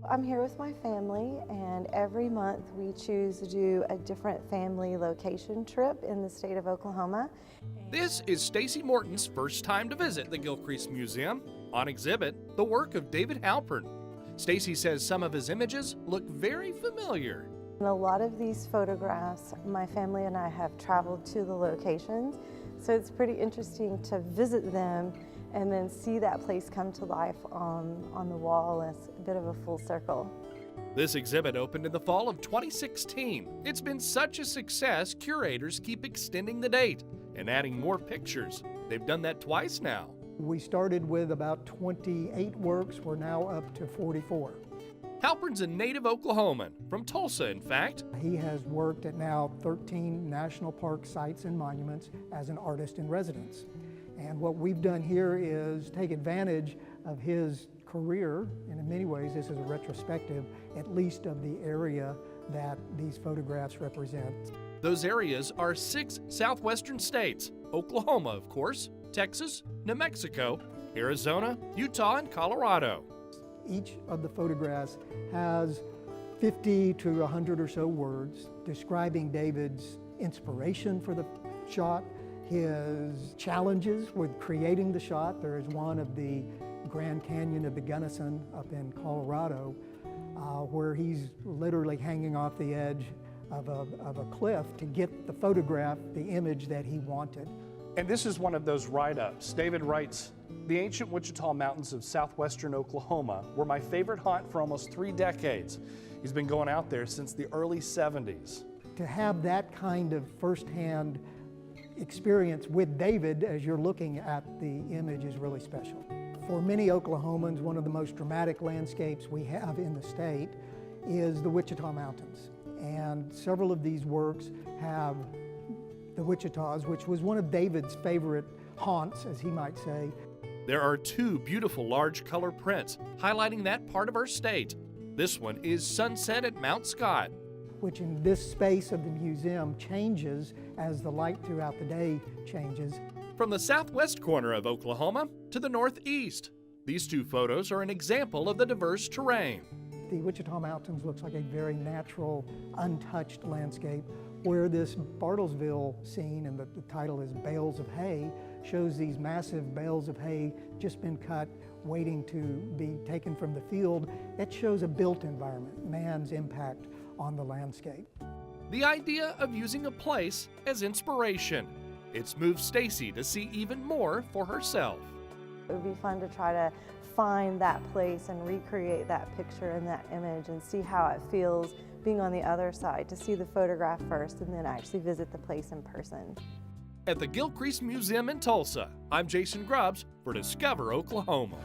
I'm here with my family, and every month we choose to do a different family location trip in the state of Oklahoma. This is Stacy Morton's first time to visit the Gilcrease Museum. On exhibit, the work of David Halpern. Stacy says some of his images look very familiar. In a lot of these photographs, my family and I have traveled to the locations, so it's pretty interesting to visit them and then see that place come to life on the wall as a bit of a full circle. This exhibit opened in the fall of 2016. It's been such a success, curators keep extending the date and adding more pictures. They've done that twice now. We started with about 28 works. We're now up to 44. Halpern's a native Oklahoman, from Tulsa in fact. He has worked at now 13 national park sites and monuments as an artist in residence. And what we've done here is take advantage of his career, and in many ways this is a retrospective, at least of the area that these photographs represent. Those areas are 6 southwestern states, Oklahoma, of course, Texas, New Mexico, Arizona, Utah, and Colorado. Each of the photographs has 50 to 100 or so words describing David's inspiration for the shot, his challenges with creating the shot. There is one of the Grand Canyon of the Gunnison up in Colorado where he's literally hanging off the edge of a cliff to get the photograph, the image that he wanted. And this is one of those write-ups. David writes, "The ancient Wichita Mountains of southwestern Oklahoma were my favorite haunt for almost 3 decades. He's been going out there since the early 70s. To have that kind of firsthand experience with David as you're looking at the image is really special. For many Oklahomans, one of the most dramatic landscapes we have in the state is the Wichita Mountains. And several of these works have the Wichitas, which was one of David's favorite haunts, as he might say. There are 2 beautiful large color prints highlighting that part of our state. This one is Sunset at Mount Scott, which in this space of the museum changes as the light throughout the day changes. from the southwest corner of Oklahoma to the northeast. These 2 photos are an example of the diverse terrain. The Wichita Mountains looks like a very natural, untouched landscape, where this Bartlesville scene, and the title is Bales of Hay, shows these massive bales of hay just been cut, waiting to be taken from the field. It shows a built environment, man's impact on the landscape. The idea of using a place as inspiration. It's moved Stacy to see even more for herself. It would be fun to try to find that place and recreate that picture and that image and see how it feels being on the other side, to see the photograph first and then actually visit the place in person. At the Gilcrease Museum in Tulsa, I'm Jason Grubbs for Discover Oklahoma.